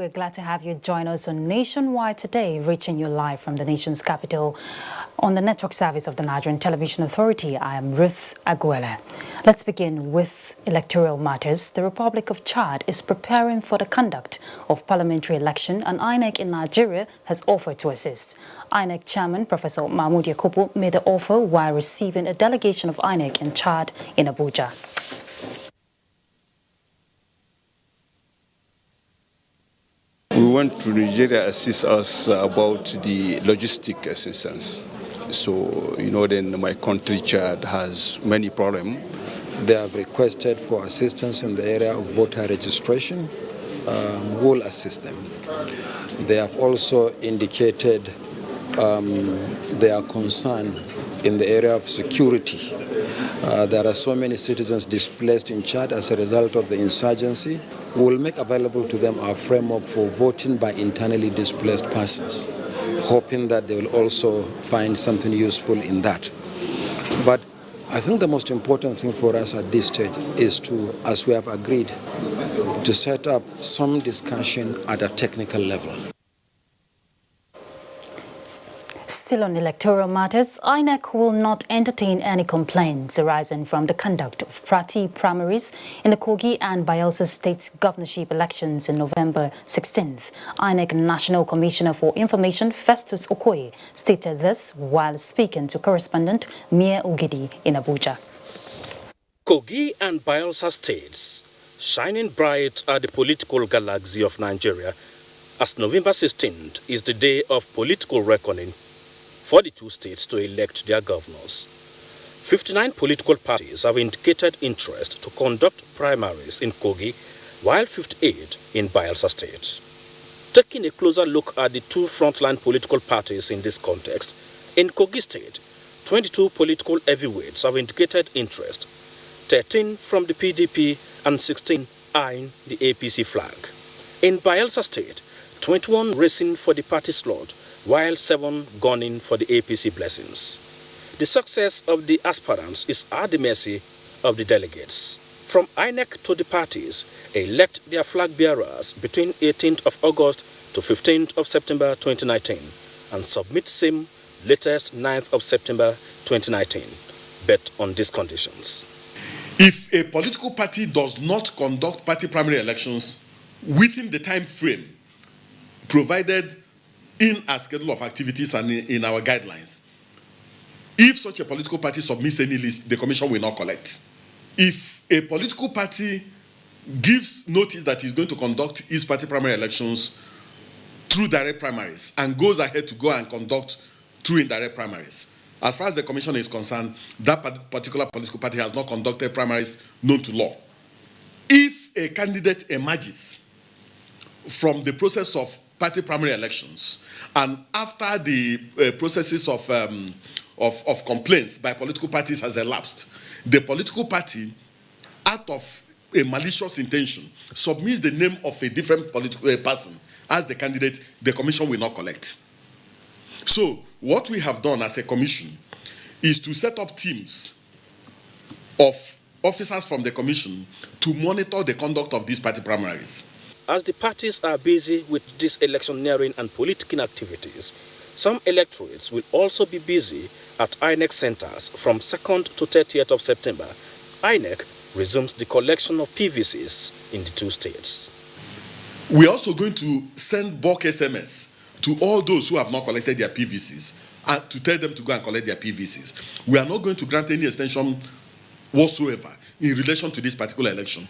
We're glad to have you join us on Nationwide today, reaching you live from the nation's capital on the network service of the Nigerian Television Authority. I am Ruth Aguele. Let's begin with electoral matters. The Republic of Chad is preparing for the conduct of parliamentary election, and INEC in Nigeria has offered to assist. INEC Chairman Professor Mahmoud Yakubu made the offer while receiving a delegation of INEC in Chad in Abuja. We went to Nigeria to assist us about the logistic assistance. So, then my country, Chad, has many problems. They have requested for assistance in the area of voter registration. We'll assist them. They have also indicated their concern in the area of security. There are so many citizens displaced in Chad as a result of the insurgency. We will make available to them our framework for voting by internally displaced persons, hoping that they will also find something useful in that. But I think the most important thing for us at this stage is to, as we have agreed, to set up some discussion at a technical level. Still on electoral matters, INEC will not entertain any complaints arising from the conduct of party primaries in the Kogi and Bayelsa State governorship elections on November 16th. INEC National Commissioner for Information Festus Okoye stated this while speaking to correspondent Mie Ogidi in Abuja. Kogi and Bayelsa states, shining bright at the political galaxy of Nigeria, as November 16th is the day of political reckoning for the two states to elect their governors. 59 political parties have indicated interest to conduct primaries in Kogi, while 58 in Bayelsa State. Taking a closer look at the two frontline political parties in this context, in Kogi State, 22 political heavyweights have indicated interest, 13 from the PDP and 16 eyeing the APC flag. In Bayelsa State, 21 racing for the party slot, while 7 gunning for the APC blessings. The success of the aspirants is at the mercy of the delegates. From INEC to the parties, elect their flag bearers between 18th of August to 15th of September 2019 and submit same latest 9th of September 2019, but on these conditions. If a political party does not conduct party primary elections within the time frame provided in our schedule of activities and in our guidelines, if such a political party submits any list, the commission will not collect. If a political party gives notice that he's going to conduct his party primary elections through direct primaries and goes ahead to go and conduct through indirect primaries, as far as the commission is concerned, that particular political party has not conducted primaries known to law. If a candidate emerges from the process of party primary elections, and after the processes of complaints by political parties has elapsed, the political party, out of a malicious intention, submits the name of a different political person as the candidate, the commission will not collect. So what we have done as a commission is to set up teams of officers from the commission to monitor the conduct of these party primaries. As the parties are busy with this electioneering and political activities, some electorates will also be busy at INEC centers from 2nd to 30th of September. INEC resumes the collection of PVCs in the two states. We're also going to send bulk SMS to all those who have not collected their PVCs and to tell them to go and collect their PVCs. We are not going to grant any extension whatsoever in relation to this particular election.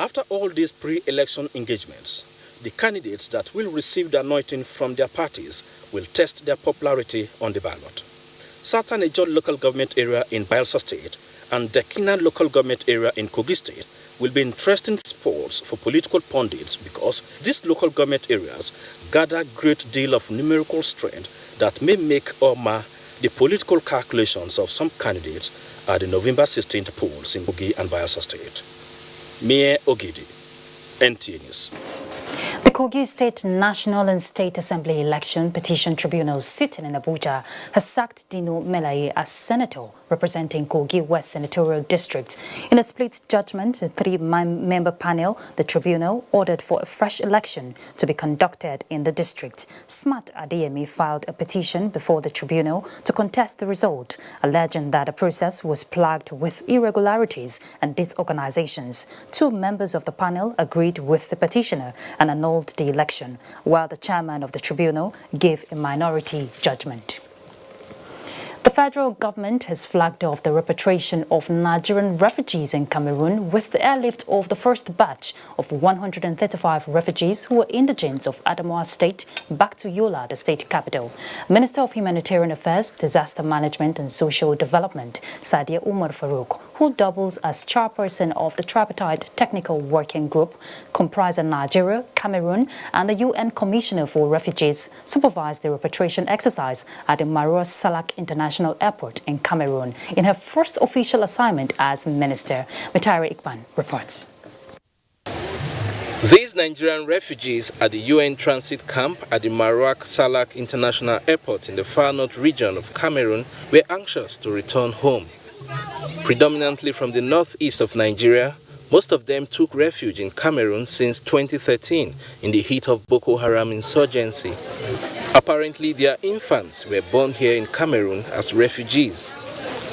After all these pre-election engagements, the candidates that will receive the anointing from their parties will test their popularity on the ballot. Southern Ejod local government area in Bayelsa State and the Kinan local government area in Kogi State will be interesting spots for political pundits because these local government areas gather a great deal of numerical strength that may make or mar the political calculations of some candidates at the November 16th polls in Kogi and Bayelsa State. Mie Ogidi, NTA News. The Kogi State National and State Assembly Election Petition Tribunal sitting in Abuja has sacked Dino Melaye as senator representing Kogi West Senatorial District. In a split judgment, a three-member panel, the tribunal ordered for a fresh election to be conducted in the district. Smart Adeyemi filed a petition before the tribunal to contest the result, alleging that the process was plagued with irregularities and disorganizations. Two members of the panel agreed with the petitioner and annulled the election, while the chairman of the tribunal gave a minority judgment. The federal government has flagged off the repatriation of Nigerian refugees in Cameroon with the airlift of the first batch of 135 refugees who were indigents of Adamawa State back to Yola, the state capital. Minister of Humanitarian Affairs, Disaster Management and Social Development, Sadia Umar Farouk, who doubles as chairperson of the Tripartite Technical Working Group, comprising Nigeria, Cameroon and the UN Commissioner for Refugees, supervised the repatriation exercise at the Marua Salak International Airport in Cameroon in her first official assignment as minister. Mitairi Ikban reports. These Nigerian refugees at the UN transit camp at the Marua Salak International Airport in the far north region of Cameroon were anxious to return home. Predominantly from the northeast of Nigeria, most of them took refuge in Cameroon since 2013 in the heat of Boko Haram insurgency. Apparently, their infants were born here in Cameroon as refugees.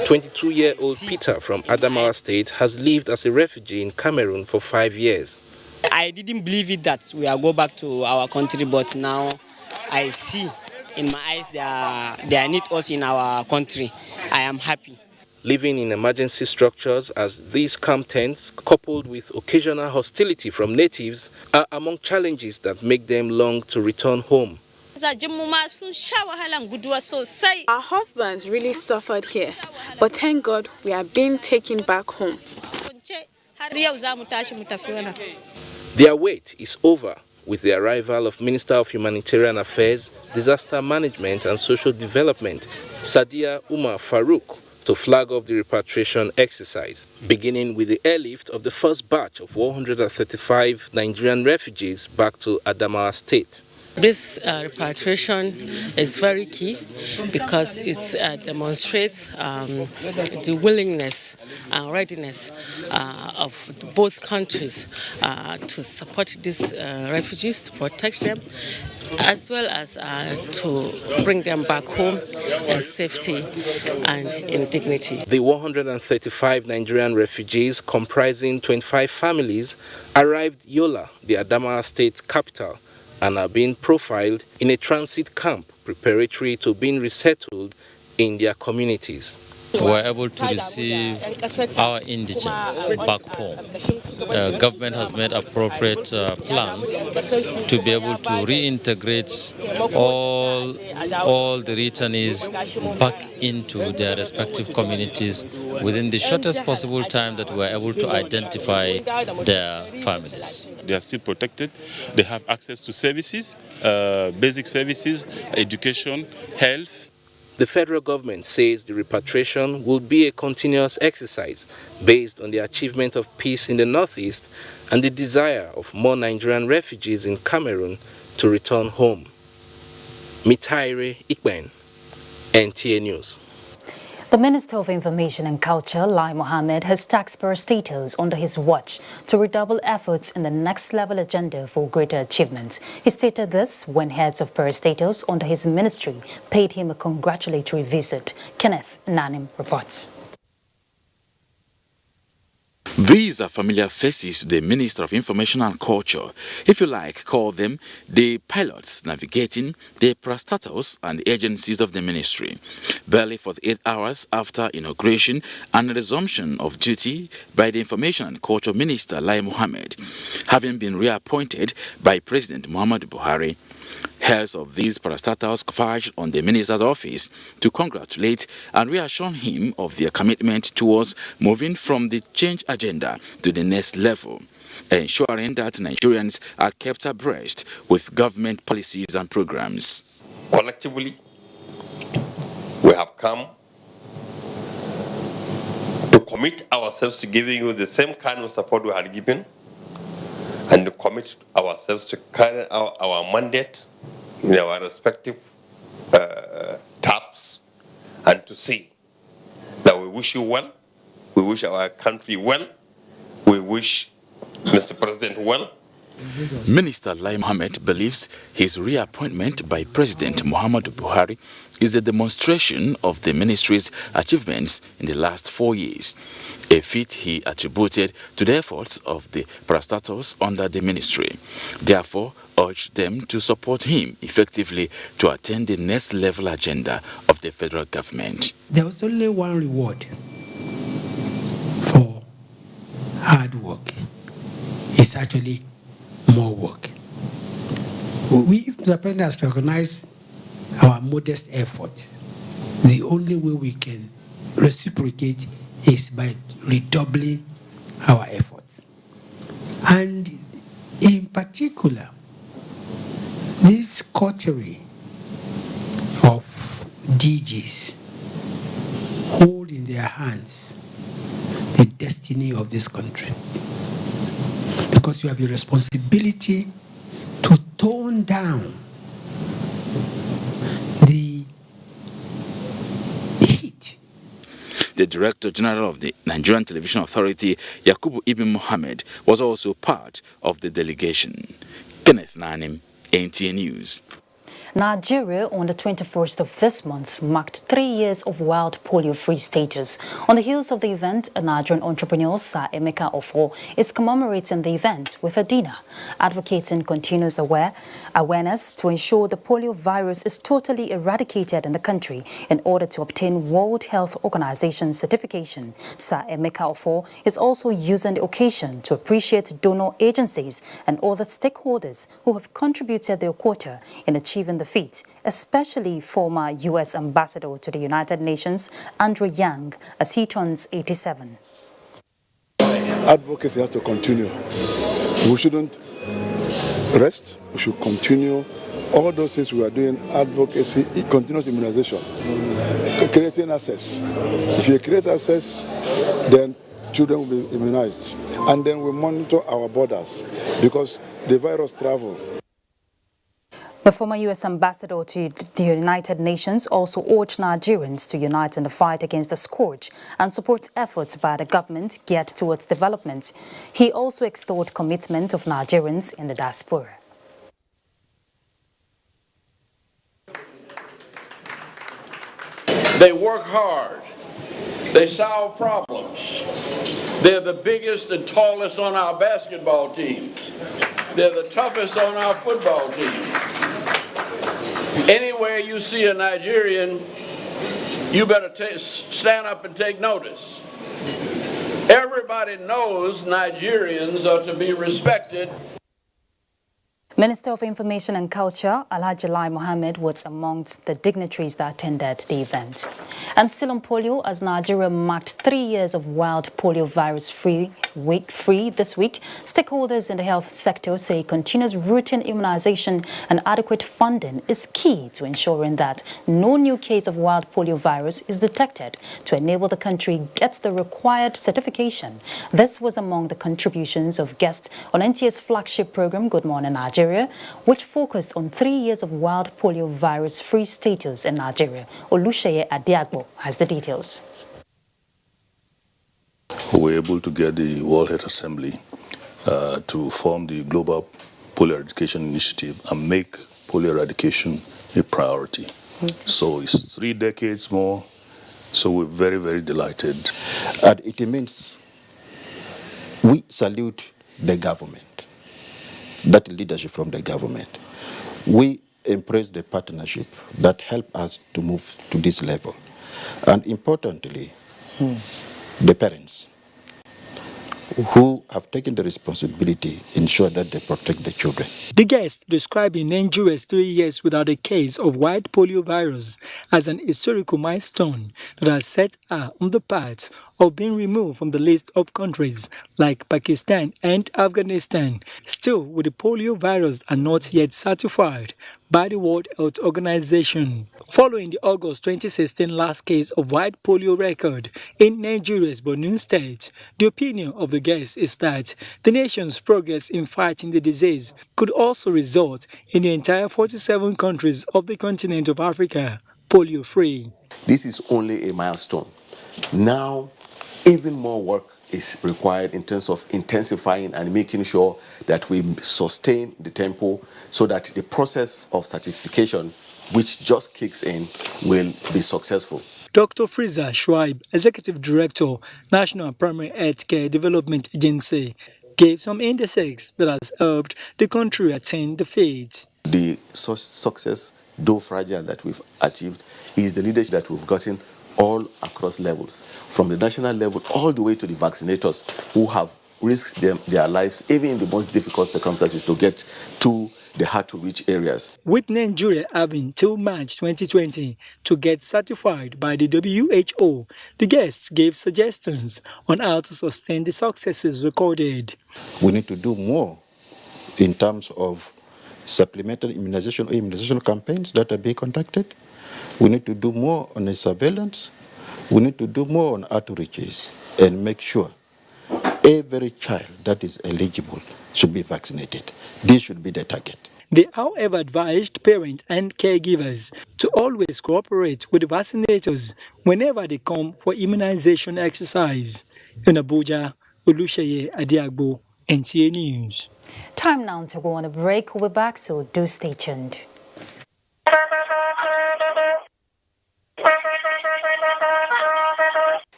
22-year-old Peter from Adamawa State has lived as a refugee in Cameroon for 5 years. I didn't believe it that we are go back to our country, but now I see in my eyes they need us in our country. I am happy. Living in emergency structures as these camp tents, coupled with occasional hostility from natives, are among challenges that make them long to return home. Our husbands really suffered here, but thank God we are being taken back home. Their wait is over with the arrival of Minister of Humanitarian Affairs, Disaster Management and Social Development, Sadia Umar Farouk, to flag off the repatriation exercise, beginning with the airlift of the first batch of 135 Nigerian refugees back to Adamawa State. This repatriation is very key because it demonstrates the willingness and readiness of both countries to support these refugees, to protect them, as well as to bring them back home in safety and in dignity. The 135 Nigerian refugees, comprising 25 families, arrived Yola, the Adamawa State capital, and are being profiled in a transit camp preparatory to being resettled in their communities. We were able to receive our indigents back home. Government has made appropriate plans to be able to reintegrate all the returnees back into their respective communities within the shortest possible time that we were able to identify their families. They are still protected. They have access to services, basic services, education, health. The federal government says the repatriation will be a continuous exercise based on the achievement of peace in the northeast and the desire of more Nigerian refugees in Cameroon to return home. Mitairi Ikben, NTA News. The Minister of Information and Culture, Lai Mohammed, has tasked parastatals under his watch to redouble efforts in the next level agenda for greater achievements. He stated this when heads of parastatals under his ministry paid him a congratulatory visit. Kenneth Nanim reports. These are familiar faces to the Minister of Information and Culture. If you like, call them the pilots navigating the parastatals and agencies of the ministry. Barely 48 hours after inauguration and resumption of duty by the Information and Culture Minister Lai Mohammed, having been reappointed by President Muhammadu Buhari, heads of these parastatals converged on the minister's office to congratulate and reassure him of their commitment towards moving from the change agenda to the next level, ensuring that Nigerians are kept abreast with government policies and programs. Collectively, we have come to commit ourselves to giving you the same kind of support we had given and commit ourselves to carry out our mandate in our respective taps, and to say that we wish you well, we wish our country well, we wish Mr. President well. Minister Lai Mohammed believes his reappointment by President Muhammadu Buhari is a demonstration of the ministry's achievements in the last 4 years, a feat he attributed to the efforts of the parastatals under the ministry. Therefore, urged them to support him effectively to attain the next level agenda of the federal government. There was only one reward for hard work. It's actually more work. The president has recognized our modest effort. The only way we can reciprocate is by redoubling our efforts. And in particular, this coterie of DGs hold in their hands the destiny of this country. Because you have a responsibility to tone down the heat. The Director General of the Nigerian Television Authority, Yakubu Ibn Mohammed, was also part of the delegation. Kenneth Nanim, NTA News. Nigeria, on the 21st of this month, marked 3 years of wild polio-free status. On the heels of the event, a Nigerian entrepreneur, Sir Emeka Ofo, is commemorating the event with a dinner, advocating continuous awareness to ensure the polio virus is totally eradicated in the country in order to obtain World Health Organization certification. Sir Emeka Ofo is also using the occasion to appreciate donor agencies and other stakeholders who have contributed their quota in achieving the feat, especially former U.S. Ambassador to the United Nations, Andrew Yang, as he turns 87. Advocacy has to continue. We shouldn't rest. We should continue all those things we are doing, advocacy, continuous immunization, creating access. If you create access, then children will be immunized. And then we monitor our borders because the virus travels. The former U.S. ambassador to the United Nations also urged Nigerians to unite in the fight against the scourge and support efforts by the government geared towards development. He also extolled commitment of Nigerians in the diaspora. They work hard. They solve problems. They're the biggest and tallest on our basketball team. They're the toughest on our football team. Anywhere you see a Nigerian, you better stand up and take notice. Everybody knows Nigerians are to be respected. Minister of Information and Culture, Alhaji Lai Mohammed, was amongst the dignitaries that attended the event. And still on polio, as Nigeria marked 3 years of wild polio virus free this week, stakeholders in the health sector say continuous routine immunization and adequate funding is key to ensuring that no new case of wild polio virus is detected to enable the country get the required certification. This was among the contributions of guests on NTA's flagship program, Good Morning Nigeria, which focused on 3 years of wild polio virus-free status in Nigeria. Olusheye Adiagbo has the details. We were able to get the World Health Assembly to form the Global Polio Eradication Initiative and make polio eradication a priority. So it's 3 decades more. So we're very, very delighted. And it means we salute the government. That leadership from the government. We embrace the partnership that help us to move to this level. And importantly, the parents who have taken the responsibility ensure that they protect the children. The guests describing Nigeria's 3 years without a case of wild polio virus as an historical milestone that has set her on the path of being removed from the list of countries like Pakistan and Afghanistan, still with the polio virus are not yet certified by the World Health Organization. Following the August 2016 last case of white polio record in Nigeria's Borno state, the opinion of the guests is that the nation's progress in fighting the disease could also result in the entire 47 countries of the continent of Africa polio-free. This is only a milestone. Now, even more work is required in terms of intensifying and making sure that we sustain the tempo so that the process of certification, which just kicks in, will be successful. Dr. Friza Shuaib, Executive Director, National Primary Healthcare Development Agency, gave some indices that has helped the country attain the feat. The success, though fragile, that we've achieved is the leadership that we've gotten all across levels, from the national level all the way to the vaccinators who have risked their lives, even in the most difficult circumstances, to get to the hard-to-reach areas. With Nigeria having till March 2020 to get certified by the WHO, the guests gave suggestions on how to sustain the successes recorded. We need to do more in terms of supplemental immunization or immunization campaigns that are being conducted. We need to do more on the surveillance. We need to do more on outreaches and make sure every child that is eligible should be vaccinated. This should be the target. They, however, advised parents and caregivers to always cooperate with the vaccinators whenever they come for immunization exercise. In Abuja, Olusheye Adiagbo, NTA News. Time now to go on a break. We'll be back, so do stay tuned.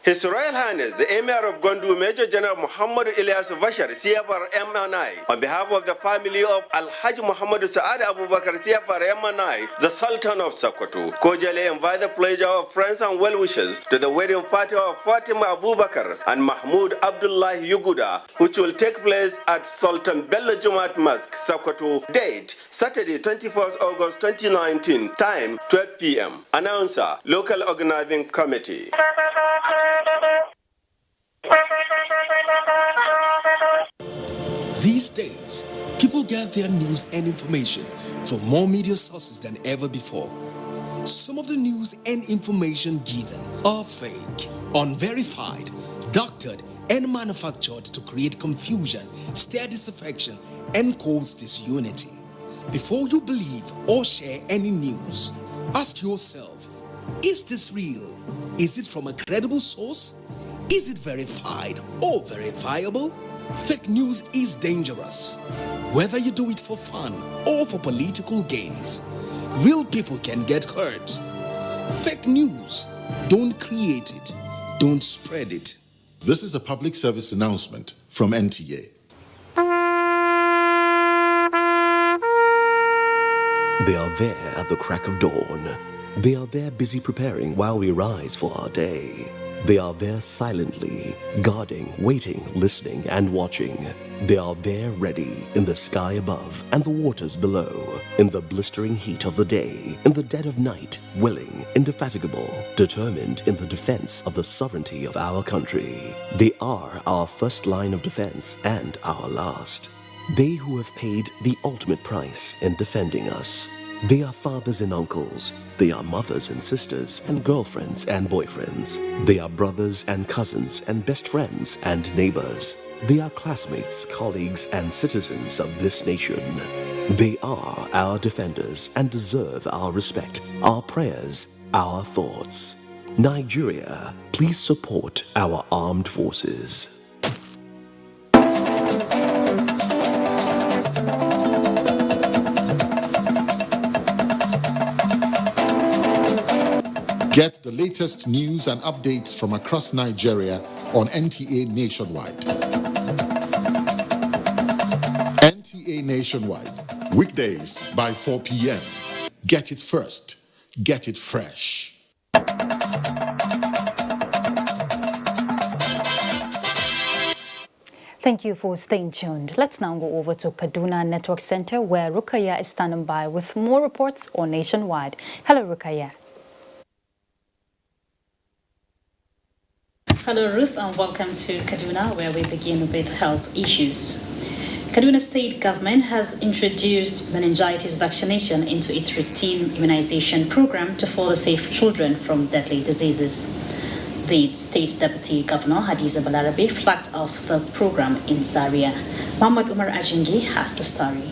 His Royal Highness, the Emir of Gondu, Major General Muhammad Ilyas Bashar, CFR MNI, on behalf of the family of Al-Hajj Muhammad Saad Abu Bakr, CFR MNI, the Sultan of Sokoto, cordially invite the pleasure of friends and well-wishers to the wedding party of Fatima Abu Bakr and Mahmoud Abdullah Yuguda, which will take place at Sultan Bello Jumat Mosque, Sokoto. Date, Saturday, 21st August 2019. Time, 12 p.m. Announcer, Local Organizing Committee. These days, people get their news and information from more media sources than ever before. Some of the news and information given are fake, unverified, doctored, and manufactured to create confusion, stir disaffection, and cause disunity. Before you believe or share any news, ask yourself, is this real? Is it from a credible source? Is it verified or verifiable? Fake news is dangerous. Whether you do it for fun or for political gains, real people can get hurt. Fake news, don't create it, don't spread it. This is a public service announcement from NTA. They are there at the crack of dawn. They are there busy preparing while we rise for our day. They are there silently, guarding, waiting, listening, and watching. They are there ready in the sky above and the waters below, in the blistering heat of the day, in the dead of night, willing, indefatigable, determined in the defense of the sovereignty of our country. They are our first line of defense and our last. They who have paid the ultimate price in defending us. They are fathers and uncles. They are mothers and sisters and girlfriends and boyfriends. They are brothers and cousins and best friends and neighbors. They are classmates, colleagues, and citizens of this nation. They are our defenders and deserve our respect, our prayers, our thoughts. Nigeria, please support our armed forces. Get the latest news and updates from across Nigeria on NTA Nationwide. NTA Nationwide, weekdays by 4 p.m. Get it first, get it fresh. Thank you for staying tuned. Let's now go over to Kaduna Network Center, where Rukaya is standing by with more reports on Nationwide. Hello, Rukaya. Hello, Ruth, and welcome to Kaduna, where we begin with health issues. Kaduna State Government has introduced meningitis vaccination into its routine immunization program to further save children from deadly diseases. The State Deputy Governor, Hadiza Balarabe, flagged off the program in Zaria. Muhammad Umar Ajingi has the story.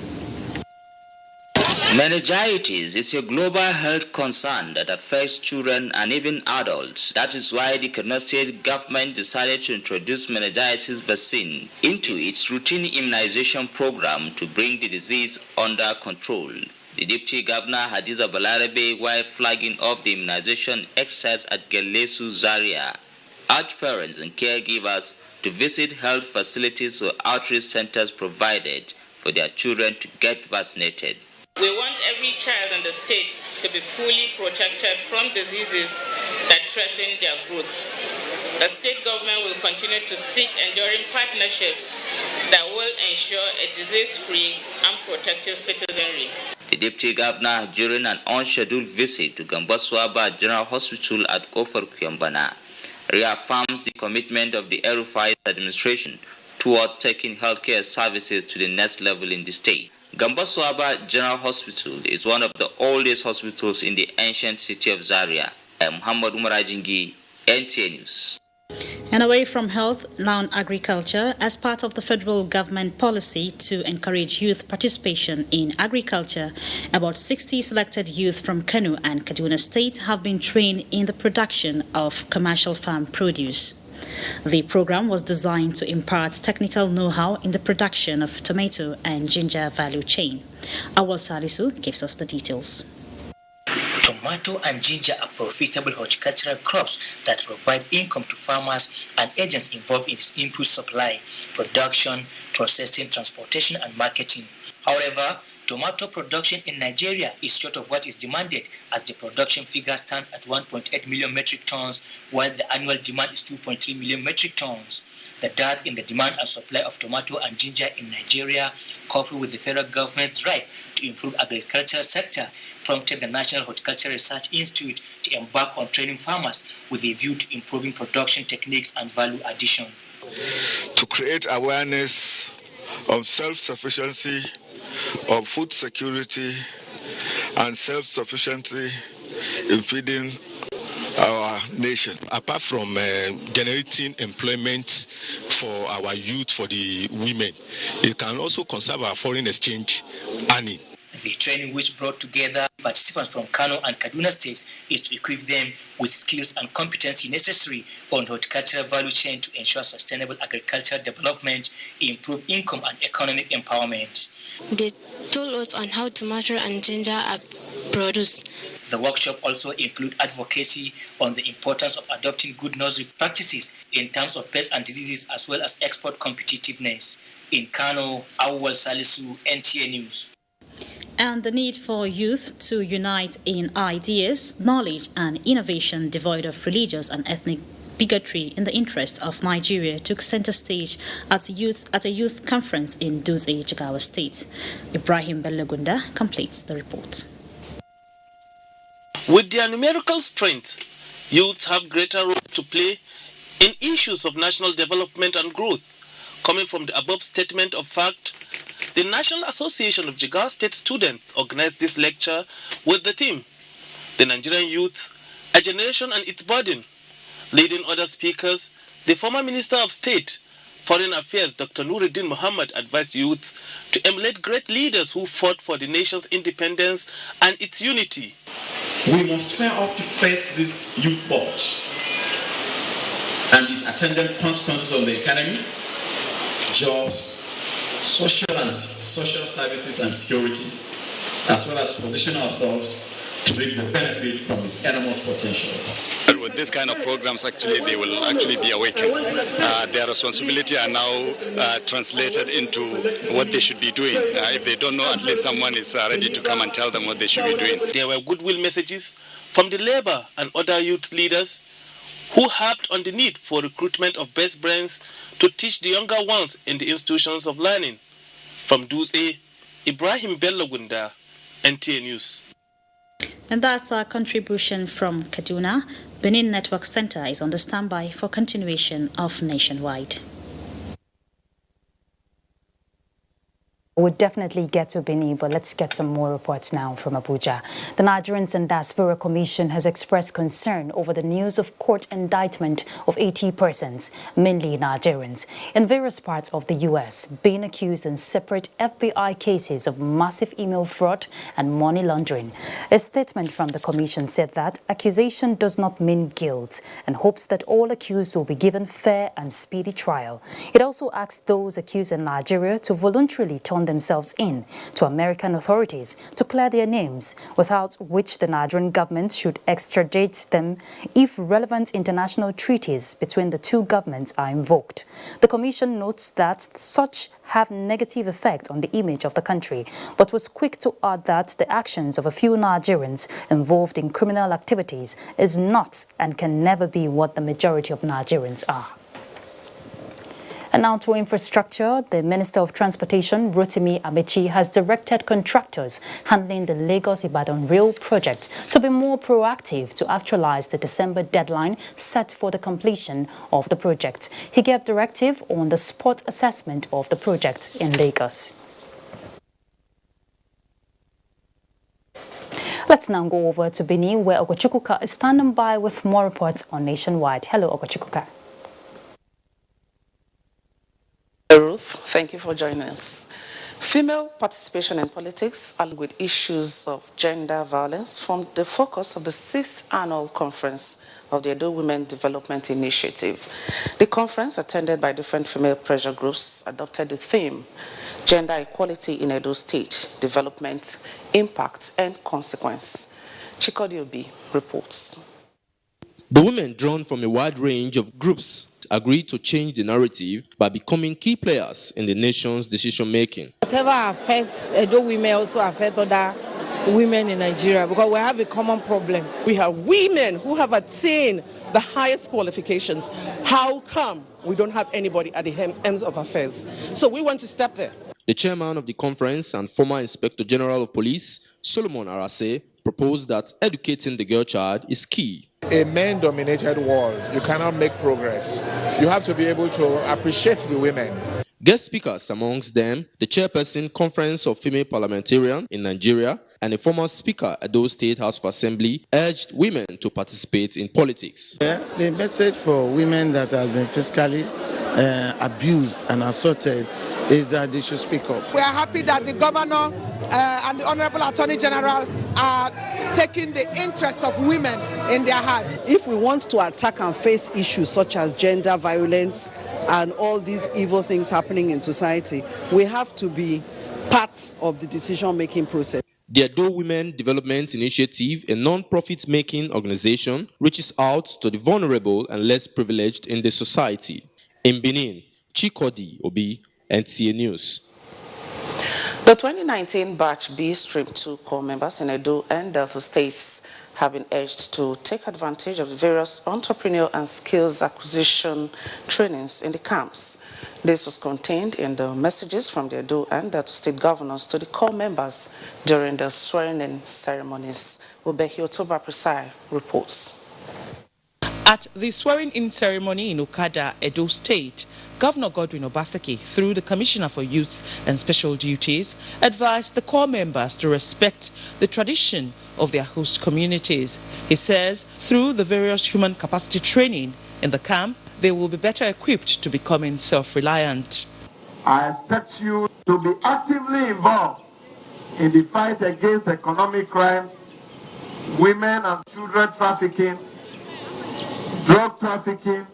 Meningitis is a global health concern that affects children and even adults. That is why the Kaduna State government decided to introduce meningitis vaccine into its routine immunization program to bring the disease under control. The Deputy Governor Hadiza Balarabe, while flagging off the immunization exercise at Gelesu Zaria, urged parents and caregivers to visit health facilities or outreach centers provided for their children to get vaccinated. We want every child in the state to be fully protected from diseases that threaten their growth. The state government will continue to seek enduring partnerships that will ensure a disease-free and protective citizenry. The Deputy Governor, during an unscheduled visit to Gambaswaba General Hospital at Kofar Kuyambana, reaffirms the commitment of the El-Rufai administration towards taking healthcare services to the next level in the state. Gambaswaba General Hospital is one of the oldest hospitals in the ancient city of Zaria. I'm Muhammad Umar Ajingi, NTA News. And away from health, now on agriculture, as part of the federal government policy to encourage youth participation in agriculture, about 60 selected youth from Kano and Kaduna State have been trained in the production of commercial farm produce. The program was designed to impart technical know-how in the production of tomato and ginger value chain. Awal Salisu gives us the details. Tomato and ginger are profitable horticultural crops that provide income to farmers and agents involved in its input supply, production, processing, transportation, and marketing. However, tomato production in Nigeria is short of what is demanded, as the production figure stands at 1.8 million metric tons, while the annual demand is 2.3 million metric tons. The dearth in the demand and supply of tomato and ginger in Nigeria, coupled with the federal government's drive to improve agricultural sector, prompted the National Horticultural Research Institute to embark on training farmers with a view to improving production techniques and value addition. To create awareness of self-sufficiency, of food security and self-sufficiency in feeding our nation. Apart from generating employment for our youth, for the women, it can also conserve our foreign exchange earning. The training, which brought together participants from Kano and Kaduna states, is to equip them with skills and competency necessary on horticultural value chain to ensure sustainable agricultural development, improve income and economic empowerment. They told us on how tomato and ginger are produced. The workshop also include advocacy on the importance of adopting good nursery practices in terms of pests and diseases, as well as export competitiveness. In Kano, Awal Salisu, NTA News. And the need for youth to unite in ideas, knowledge and innovation devoid of religious and ethnic bigotry in the interest of Nigeria took center stage at a youth conference in Dutse, Jigawa State. Ibrahim Bellagunda completes the report. With their numerical strength, youths have greater role to play in issues of national development and growth. Coming from the above statement of fact, the National Association of Jigawa State Students organized this lecture with the theme, The Nigerian Youth, a Generation and Its Burden. Leading other speakers, the former Minister of State, Foreign Affairs, Dr. Nuruddin Muhammad, advised youth to emulate great leaders who fought for the nation's independence and its unity. We must square up to face this youth bulge and its attendant consequences on the economy, jobs, social services and security, as well as position ourselves to reap the benefit from its enormous potentials. With this kind of programs, actually, they will actually be awakened. Their responsibility are now translated into what they should be doing. If they don't know, at least someone is ready to come and tell them what they should be doing. There were goodwill messages from the labor and other youth leaders who harped on the need for recruitment of best brains to teach the younger ones in the institutions of learning. From Dutse, Ibrahim Bellagunda, NTA News. And that's our contribution from Kaduna. Benin Network Center is on the standby for continuation of Nationwide. We'll definitely get to Benin, but let's get some more reports now from Abuja. The Nigerians and Diaspora Commission has expressed concern over the news of court indictment of 80 persons, mainly Nigerians, in various parts of the U.S., being accused in separate FBI cases of massive email fraud and money laundering. A statement from the commission said that accusation does not mean guilt and hopes that all accused will be given fair and speedy trial. It also asked those accused in Nigeria to voluntarily turn themselves in to American authorities to clear their names, without which the Nigerian government should extradite them if relevant international treaties between the two governments are invoked. The commission notes that such have negative effect on the image of the country, but was quick to add that the actions of a few Nigerians involved in criminal activities is not and can never be what the majority of Nigerians are. And now to infrastructure, the Minister of Transportation, Rotimi Amechi, has directed contractors handling the Lagos-Ibadan Rail project to be more proactive to actualize the December deadline set for the completion of the project. He gave directive on the spot assessment of the project in Lagos. Let's now go over to Benin, where Ogochukwuka is standing by with more reports on Nationwide. Hello, Ogochukwuka. Ruth, thank you for joining us. Female participation in politics, along with issues of gender violence, formed the focus of the 6th annual conference of the Edo Women Development Initiative. The conference, attended by different female pressure groups, adopted the theme, Gender Equality in Edo State, Development, Impact and Consequence. Chikodi Obi reports. The women, drawn from a wide range of groups, agreed to change the narrative by becoming key players in the nation's decision-making. Whatever affects Edo women also affects other women in Nigeria, because we have a common problem. We have women who have attained the highest qualifications. How come we don't have anybody at the ends of affairs? So we want to step there. The chairman of the conference and former Inspector General of Police, Solomon Arase, proposed that educating the girl child is key. A men-dominated world, you cannot make progress. You have to be able to appreciate the women. Guest speakers amongst them, the chairperson Conference of Female Parliamentarians in Nigeria and a former speaker at Edo State House of Assembly urged women to participate in politics. The message for women that have been physically abused and assaulted is that they should speak up. We are happy that the governor and the Honorable Attorney General are taking the interests of women in their heart. If we want to attack and face issues such as gender violence and all these evil things happening in society, we have to be part of the decision-making process. The Edo Women Development Initiative, a non-profit making organization, reaches out to the vulnerable and less privileged in the society. In Benin, Chikodi Obi, NTA News. The 2019 Batch B Stream 2 core members in Edo and Delta states have been urged to take advantage of the various entrepreneurial and skills acquisition trainings in the camps. This was contained in the messages from the Edo and Delta state governors to the core members during the swearing-in ceremonies. Ubehi Otoba Presai reports. At the swearing-in ceremony in Okada, Edo State, Governor Godwin Obaseki, through the Commissioner for Youth and Special Duties, advised the core members to respect the tradition of their host communities. He says through the various human capacity training in the camp, they will be better equipped to becoming self-reliant. I expect you to be actively involved in the fight against economic crimes, women and children trafficking, drug trafficking,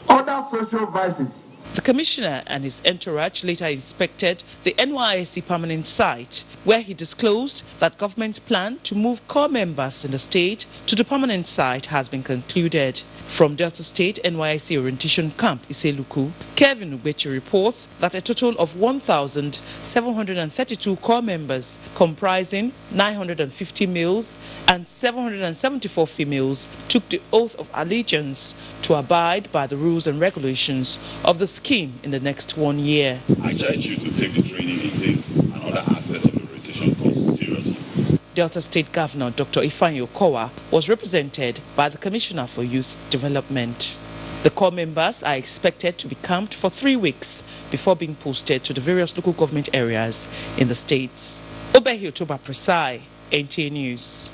other social vices. The Commissioner and his entourage later inspected the NYSC permanent site, where he disclosed that government's plan to move core members in the state to the permanent site has been concluded. From Delta State NYSC Orientation Camp, Iseluku, Kevin Ubechi reports that a total of 1,732 core members, comprising 950 males and 774 females, took the oath of allegiance to abide by the rules and regulations of the scheme in the next 1 year. I charge you to take the training in this and other aspects of the orientation course seriously. Delta State Governor Dr. Ifeanyi Okowa was represented by the Commissioner for Youth Development. The corps members are expected to be camped for 3 weeks before being posted to the various local government areas in the states. Obehi Otoba Presai, NTA News.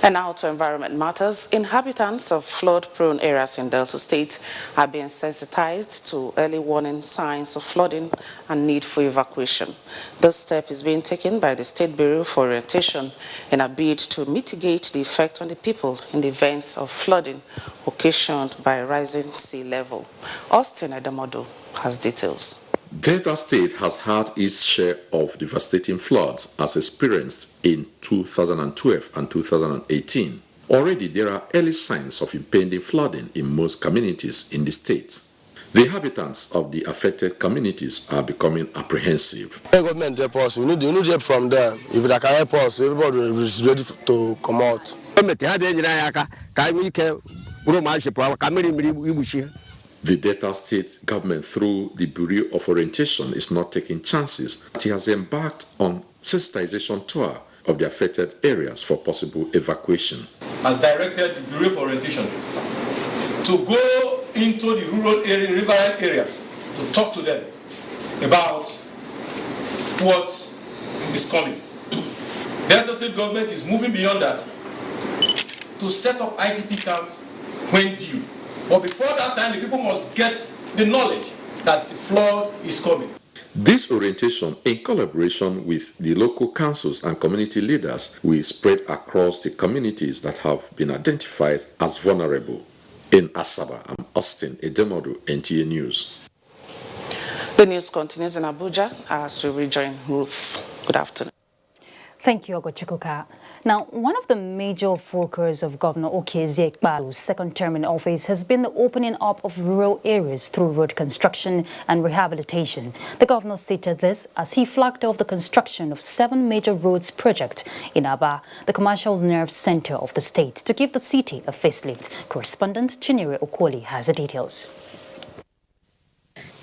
And now to environment matters. Inhabitants of flood-prone areas in Delta State are being sensitized to early warning signs of flooding and need for evacuation. This step is being taken by the State Bureau for Orientation in a bid to mitigate the effect on the people in the events of flooding occasioned by rising sea level. Austin Edamodo has details. Delta State has had its share of devastating floods as experienced in 2012 and 2018. Already there are early signs of impending flooding in most communities in the state. The inhabitants of the affected communities are becoming apprehensive. The government help us. We need help from them. If they can help us, everybody is ready to come out. The Delta State government, through the Bureau of Orientation, is not taking chances. It has embarked on sensitization tour of the affected areas for possible evacuation. Has directed the Bureau of Orientation to go into the rural area, riverine areas, to talk to them about what is coming. The Delta State government is moving beyond that to set up IDP camps when due. But before that time, the people must get the knowledge that the flood is coming. This orientation, in collaboration with the local councils and community leaders, will spread across the communities that have been identified as vulnerable. In Asaba, I'm Austin Edemodu, NTA News. The news continues in Abuja as we rejoin Ruth. Good afternoon. Thank you, Ogochukuka. Now, one of the major focus of Governor Okezie Ekpalu's second term in office has been the opening up of rural areas through road construction and rehabilitation. The governor stated this as he flagged off the construction of 7 major roads projects in Aba, the commercial nerve center of the state, to give the city a facelift. Correspondent Chinyere Okoli has the details.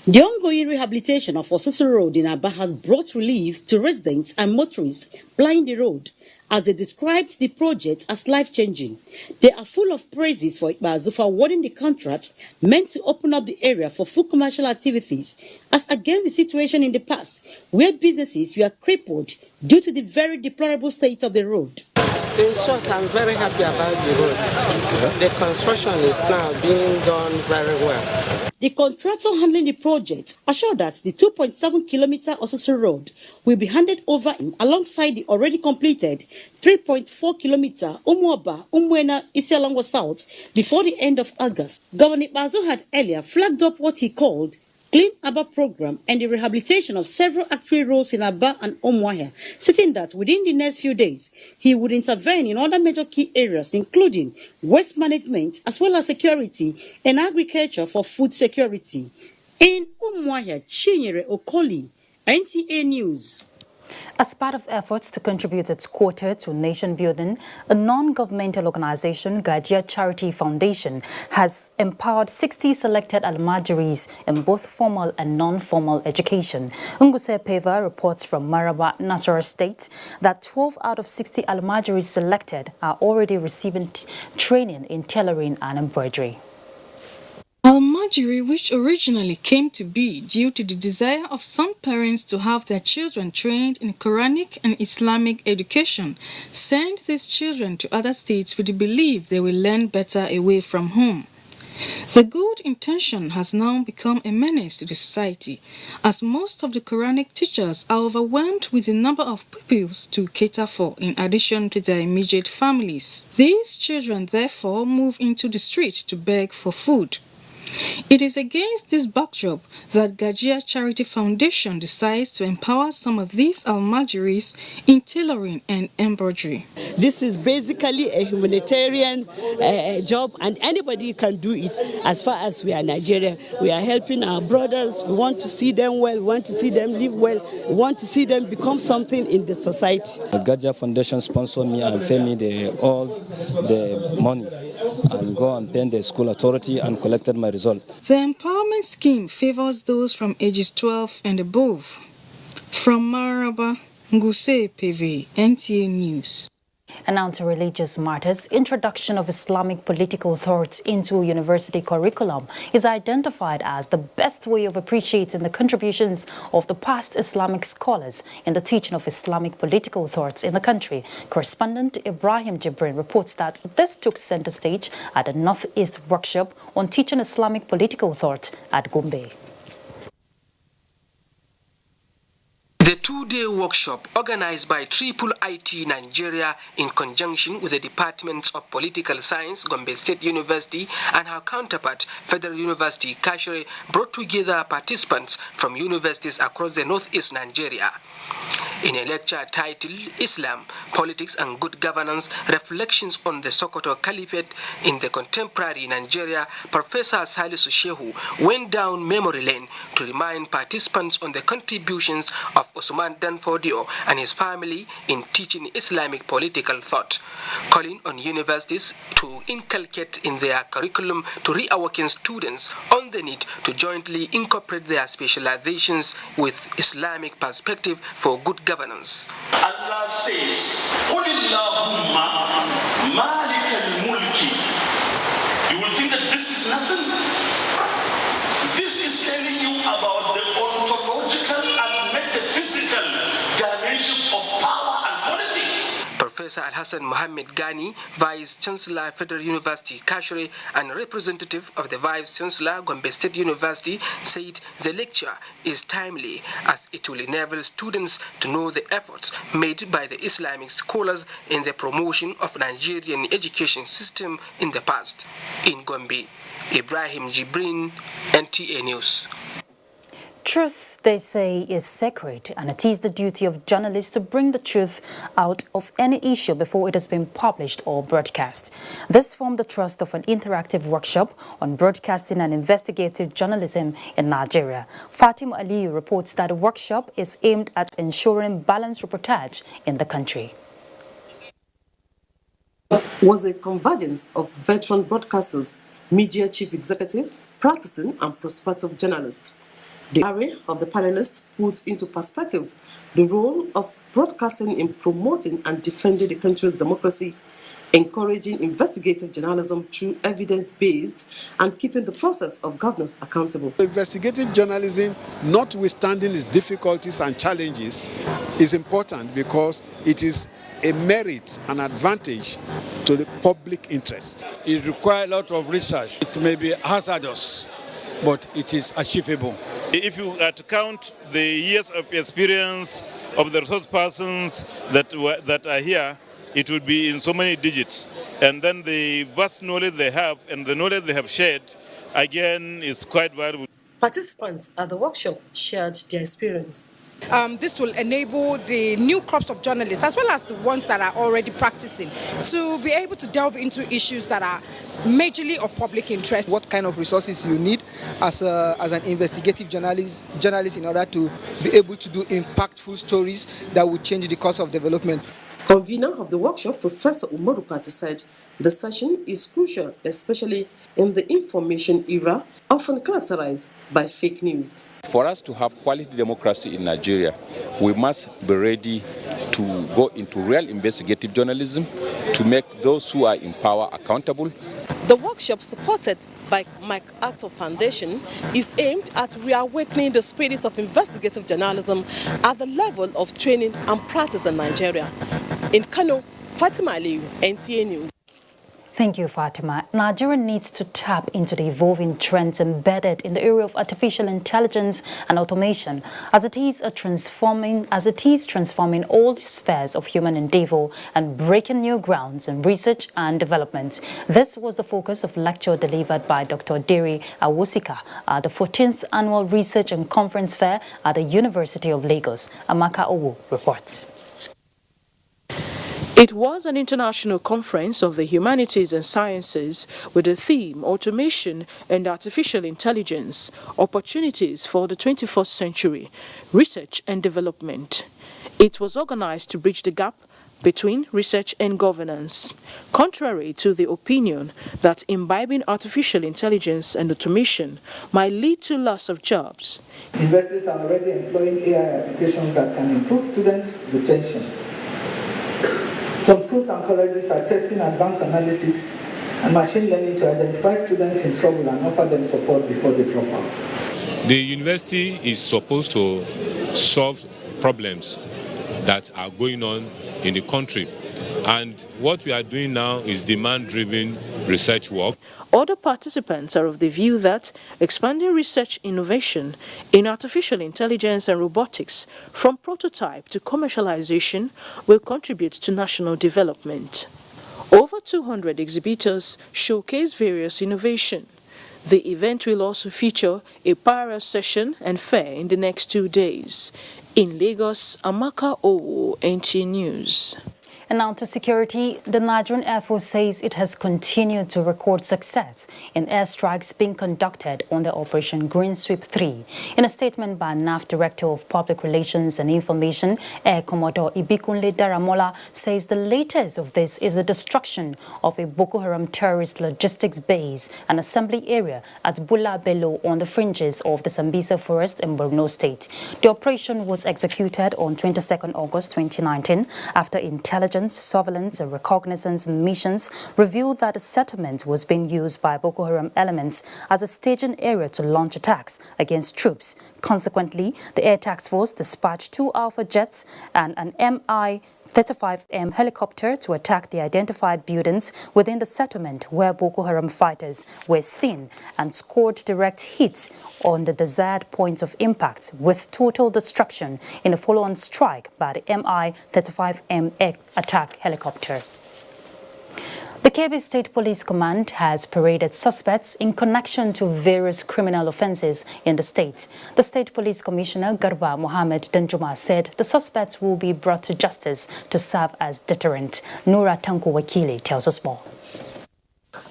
The ongoing rehabilitation of Osisi Road in Aba has brought relief to residents and motorists plying the road, as they described the project as life-changing. They are full of praises for Ikpeazu for awarding the contract meant to open up the area for full commercial activities, as against the situation in the past, where businesses were crippled due to the very deplorable state of the road. In short, I'm very happy about the road. The construction is now being done very well. The contractor handling the project assured that the 2.7-kilometer Osisi Road will be handed over alongside the already completed 3.4-kilometer Umuoba-Umuena Isialongo South before the end of August. Governor Ikpeazu had earlier flagged up what he called Clean Aba program and the rehabilitation of several artery roads in Aba and Umuahia, stating that within the next few days, he would intervene in other major key areas, including waste management, as well as security and agriculture for food security. In Umuahia, Chinyere Okoli, NTA News. As part of efforts to contribute its quota to nation building, a non-governmental organization, Gajia Charity Foundation, has empowered 60 selected almajiris in both formal and non-formal education. Nguse Peva reports from Maraba, Nasarawa State, that 12 out of 60 almajiris selected are already receiving training in tailoring and embroidery. Almajiri, which originally came to be due to the desire of some parents to have their children trained in Quranic and Islamic education, sent these children to other states with the belief they will learn better away from home. The good intention has now become a menace to the society, as most of the Quranic teachers are overwhelmed with the number of pupils to cater for, in addition to their immediate families. These children therefore move into the street to beg for food. It is against this backdrop that Gajia Charity Foundation decides to empower some of these almajiris in tailoring and embroidery. This is basically a humanitarian job, and anybody can do it. As far as we are Nigeria, we are helping our brothers. We want to see them well, we want to see them live well, we want to see them become something in the society. The Gajia Foundation sponsored me and paid me all the money, and go and pay the school authority and collected my result. The empowerment scheme favors those from ages 12 and above. From Maraba, Nguse PV, NTA News. And now to religious matters. Introduction of Islamic political thoughts into university curriculum is identified as the best way of appreciating the contributions of the past Islamic scholars in the teaching of Islamic political thoughts in the country. Correspondent Ibrahim Jibrin reports that this took center stage at a Northeast workshop on teaching Islamic political thoughts at Gombe. The two-day workshop organized by Triple IT Nigeria in conjunction with the Departments of Political Science, Gombe State University, and her counterpart, Federal University, Kashere, brought together participants from universities across the Northeast Nigeria. In a lecture titled Islam, Politics and Good Governance, Reflections on the Sokoto Caliphate in the Contemporary Nigeria, Professor Salisu Shehu went down memory lane to remind participants on the contributions of Usman Danfodio and his family in teaching Islamic political thought, calling on universities to inculcate in their curriculum to reawaken students on the need to jointly incorporate their specializations with Islamic perspective for good governance. Allah says, "Qul Allahumma malik al-mulki." You will think that this is nothing. This is telling you about the ontological and metaphysical dimensions of power and politics. Professor Al-Hassan Mohammed Ghani, Vice Chancellor, Federal University, Kashere, and representative of the Vice Chancellor, Gombe State University, said the lecture is timely as it will enable students to know the efforts made by the Islamic scholars in the promotion of Nigerian education system in the past. In Gombe, Ibrahim Jibrin, NTA News. Truth, they say, is sacred, and it is the duty of journalists to bring the truth out of any issue before it has been published or broadcast. This formed the thrust of an interactive workshop on broadcasting and investigative journalism in Nigeria. Fatima Aliyu reports that the workshop is aimed at ensuring balanced reportage in the country. Was a convergence of veteran broadcasters, media chief executive, practicing and prospective journalists. The array of the panelists puts into perspective the role of broadcasting in promoting and defending the country's democracy, encouraging investigative journalism through evidence-based, and keeping the process of governance accountable. Investigative journalism, notwithstanding its difficulties and challenges, is important because it is a merit and advantage to the public interest. It requires a lot of research. It may be hazardous, but it is achievable. If you are to count the years of experience of the resource persons that are here, it would be in so many digits. And then the vast knowledge they have and the knowledge they have shared, again, is quite valuable. Participants at the workshop shared their experience. This will enable the new crops of journalists, as well as the ones that are already practicing, to be able to delve into issues that are majorly of public interest. What kind of resources you need as an investigative journalist in order to be able to do impactful stories that will change the course of development. Convener of the workshop, Professor Umaru Pati, said the session is crucial, especially in the information era, often characterized by fake news. For us to have quality democracy in Nigeria, we must be ready to go into real investigative journalism to make those who are in power accountable. The workshop, supported by MacArthur Foundation, is aimed at reawakening the spirit of investigative journalism at the level of training and practice in Nigeria. In Kano, Fatima Aliyu, NTA News. Thank you, Fatima. Nigeria needs to tap into the evolving trends embedded in the area of artificial intelligence and automation, as it is transforming all spheres of human endeavor and breaking new grounds in research and development. This was the focus of lecture delivered by Dr. Diri Awosika at the 14th Annual Research and Conference Fair at the University of Lagos. Amaka Owu reports. It was an international conference of the humanities and sciences with the theme Automation and Artificial Intelligence, Opportunities for the 21st Century, Research and Development. It was organized to bridge the gap between research and governance. Contrary to the opinion that imbibing artificial intelligence and automation might lead to loss of jobs. Universities are already employing AI applications that can improve student retention. Some schools and colleges are testing advanced analytics and machine learning to identify students in trouble and offer them support before they drop out. The university is supposed to solve problems that are going on in the country. And what we are doing now is demand-driven research work. Other participants are of the view that expanding research innovation in artificial intelligence and robotics from prototype to commercialization will contribute to national development. Over 200 exhibitors showcase various innovation. The event will also feature a para session and fair in the next 2 days. In Lagos, Amaka Owo, NTA News. And now to security, the Nigerian Air Force says it has continued to record success in airstrikes being conducted under Operation Green Sweep 3. In a statement by NAF Director of Public Relations and Information, Air Commodore Ibikunle Daramola says the latest of this is the destruction of a Boko Haram terrorist logistics base and assembly area at Bula Bello on the fringes of the Sambisa Forest in Borno State. The operation was executed on 22nd August 2019 after intelligence, surveillance and reconnaissance missions revealed that the settlement was being used by Boko Haram elements as a staging area to launch attacks against troops. Consequently, the Air Task Force dispatched 2 Alpha jets and an Mi-35M helicopter to attack the identified buildings within the settlement where Boko Haram fighters were seen and scored direct hits on the desired points of impact with total destruction in a follow-on strike by the Mi-35M attack helicopter. The Kebbi State Police Command has paraded suspects in connection to various criminal offences in the state. The State Police Commissioner Garba Mohammed Danjuma said the suspects will be brought to justice to serve as deterrent. Noura Tanko Wakili tells us more.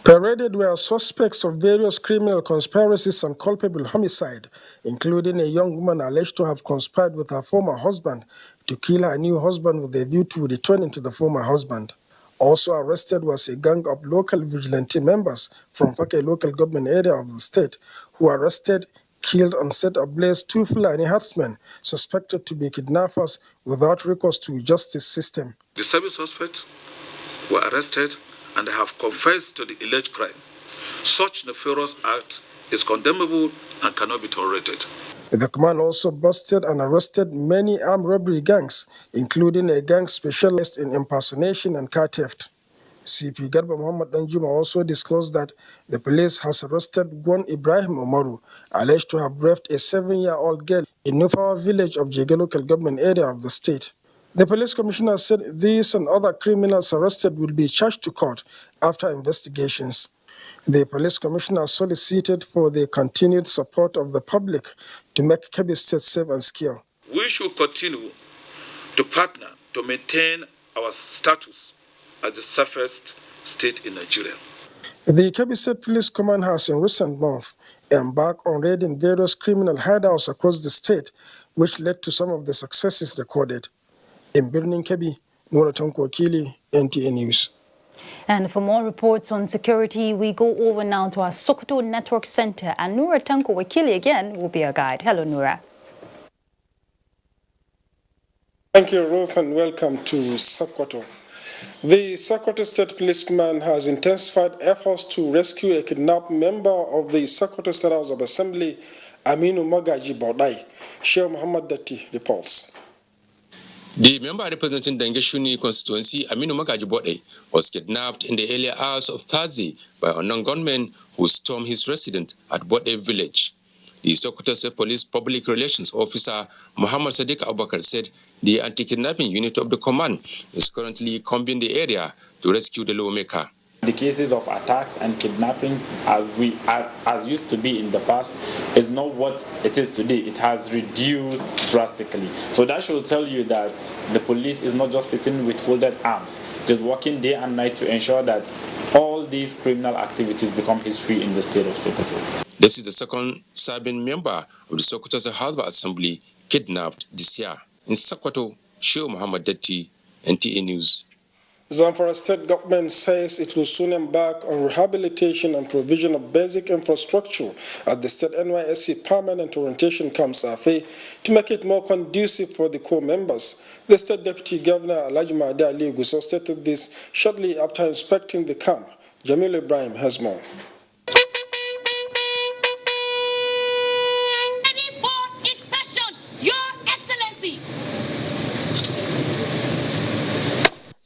Paraded were suspects of various criminal conspiracies and culpable homicide, including a young woman alleged to have conspired with her former husband to kill her new husband with a view to returning to the former husband. Also arrested was a gang of local vigilante members from Fake local government area of the state who arrested, killed and set ablaze 2 Fulani herdsmen suspected to be kidnappers without recourse to justice system. The 7 suspects were arrested and have confessed to the alleged crime. Such nefarious act is condemnable and cannot be tolerated. The command also busted and arrested many armed robbery gangs, including a gang specialized in impersonation and car theft. CP Garba Muhammad Danjuma also disclosed that the police has arrested Gwan Ibrahim Umaru, alleged to have raped a 7-year-old girl in Nufawa village of Jega local government area of the state. The police commissioner said these and other criminals arrested will be charged to court after investigations. The police commissioner solicited for the continued support of the public to make Kebbi State safe and secure. We should continue to partner to maintain our status as the safest state in Nigeria. The Kebbi State Police Command has in recent months embarked on raiding various criminal hideouts across the state, which led to some of the successes recorded. In Birnin Kebbi, Noura Tanko Wakili, NTA News. And for more reports on security, we go over now to our Sokoto Network Center, and Noura Tanko Wakili again will be our guide. Hello, Noura. Thank you, Ruth, and welcome to Sokoto. The Sokoto State Police Command has intensified efforts to rescue a kidnapped member of the Sokoto State House of Assembly, Aminu Magaji Bodai. Sheikh Muhammad Datti reports. The member representing Dengeshuni constituency, Aminu Magaji Bodai, was kidnapped in the early hours of Thursday by unknown gunmen who stormed his residence at Bodai village. The Sokoto State Police Public Relations Officer Muhammad Sadiq Abubakar said the anti-kidnapping unit of the command is currently combing the area to rescue the lawmaker. The cases of attacks and kidnappings as used to be in the past is not what it is today. It has reduced drastically. So that should tell you that the police is not just sitting with folded arms. It is working day and night to ensure that all these criminal activities become history in the state of Sokoto. This is the second serving member of the Sokoto House Assembly kidnapped this year. In Sokoto, Sheikh Muhammad Datti, NTA News. Zamfara state government says it will soon embark on rehabilitation and provision of basic infrastructure at the state NYSC permanent orientation camp Safi to make it more conducive for the core members. The state deputy governor Alhaji Mahdi Ali Gusau stated this shortly after inspecting the camp. Jamil Ibrahim has more. Ready for inspection, Your Excellency.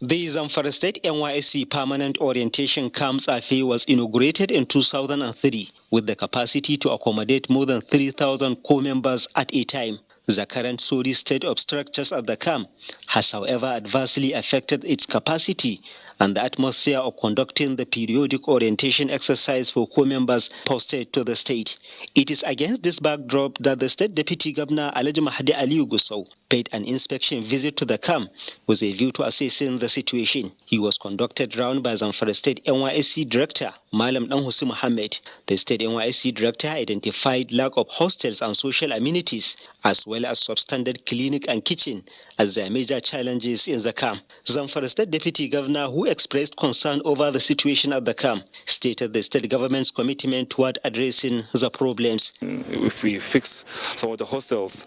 The Zamfara State NYSC Permanent Orientation Camp Safi was inaugurated in 2003 with the capacity to accommodate more than 3,000 core members at a time. The current sorry state of structures at the camp has, however, adversely affected its capacity and the atmosphere of conducting the periodic orientation exercise for core members posted to the state. It is against this backdrop that the State Deputy Governor Alhaji Mahdi Ali Gusau paid an inspection visit to the camp with a view to assessing the situation. He was conducted round by Zamfara State NYSC Director Malam Danhusi Mohammed. The State NYSC Director identified lack of hostels and social amenities as well as substandard clinic and kitchen as their major challenges in the camp. Zamfara State Deputy Governor, who expressed concern over the situation at the camp, stated the state government's commitment toward addressing the problems. If we fix some of the hostels,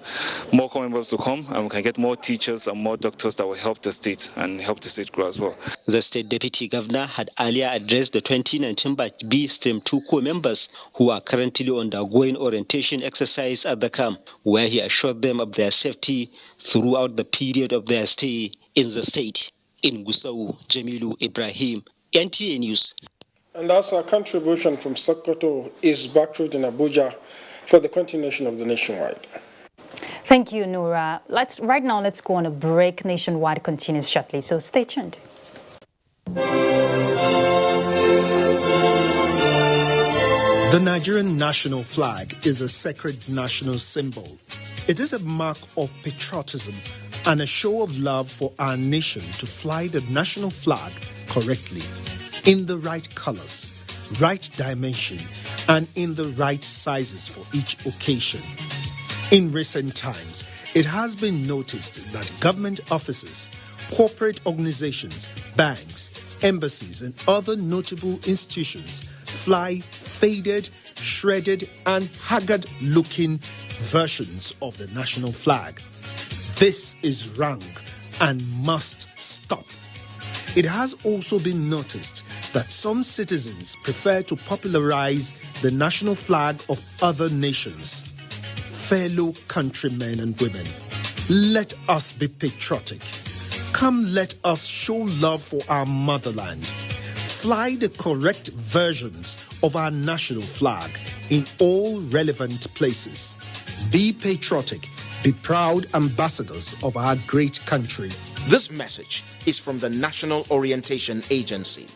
more core members will come and we can get more teachers and more doctors that will help the state and help the state grow as well. The state deputy governor had earlier addressed the 2019 Batch B Stream 2 core members who are currently undergoing orientation exercise at the camp, where he assured them of their safety throughout the period of their stay in the state. In Gusau, Jamilu Ibrahim, NTA News. And that's our contribution from Sokoto is backed in Abuja for the continuation of the Nationwide. Thank you, Noura. Right now, let's go on a break. Nationwide continues shortly, so stay tuned. The Nigerian national flag is a sacred national symbol. It is a mark of patriotism and a show of love for our nation to fly the national flag correctly, in the right colors, right dimension, and in the right sizes for each occasion. In recent times, it has been noticed that government offices, corporate organizations, banks, embassies, and other notable institutions fly faded, shredded, and haggard-looking versions of the national flag. This is wrong and must stop. It has also been noticed that some citizens prefer to popularize the national flag of other nations. Fellow countrymen and women, let us be patriotic. Come, let us show love for our motherland. Fly the correct versions of our national flag in all relevant places. Be patriotic. Be proud ambassadors of our great country. This message is from the National Orientation Agency.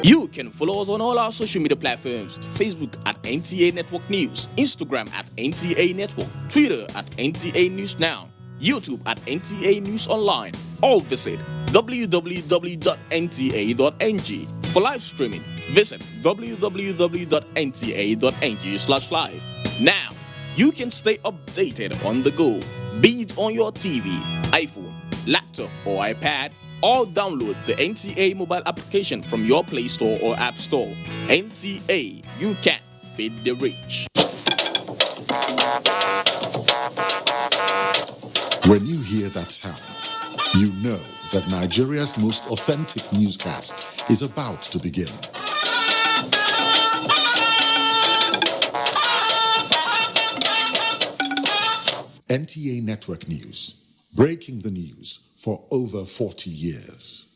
You can follow us on all our social media platforms: Facebook at NTA Network News, Instagram at NTA Network, Twitter at NTA News Now, YouTube at NTA News Online. Or visit www.nta.ng. For live streaming, visit www.nta.ng/live. Now, you can stay updated on the go, be it on your TV, iPhone, laptop, or iPad, or download the NTA mobile application from your Play Store or App Store. NTA, you can beat the rich. When you hear that sound, you know that Nigeria's most authentic newscast is about to begin. NTA Network News, breaking the news for over 40 years.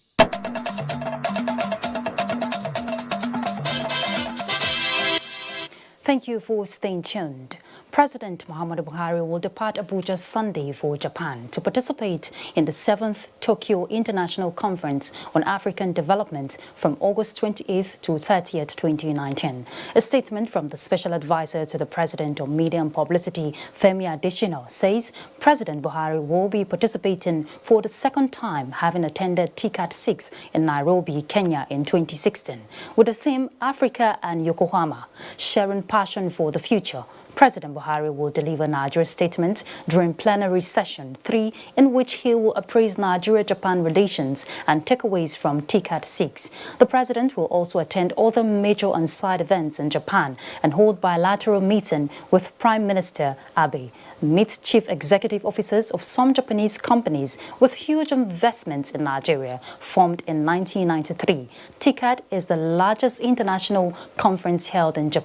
Thank you for staying tuned. President Muhammadu Buhari will depart Abuja Sunday for Japan to participate in the 7th Tokyo International Conference on African Development from August 28th to 30th, 2019. A statement from the Special Advisor to the President on Media and Publicity, Femi Adesina, says President Buhari will be participating for the second time, having attended TCAT 6 in Nairobi, Kenya in 2016, with the theme Africa and Yokohama, sharing passion for the future. President Buhari will deliver Nigeria's statement during plenary session 3, in which he will appraise Nigeria-Japan relations and takeaways from TICAD 6. The president will also attend other major on-site events in Japan and hold bilateral meeting with Prime Minister Abe, meet chief executive officers of some Japanese companies with huge investments in Nigeria, formed in 1993. TICAD is the largest international conference held in Japan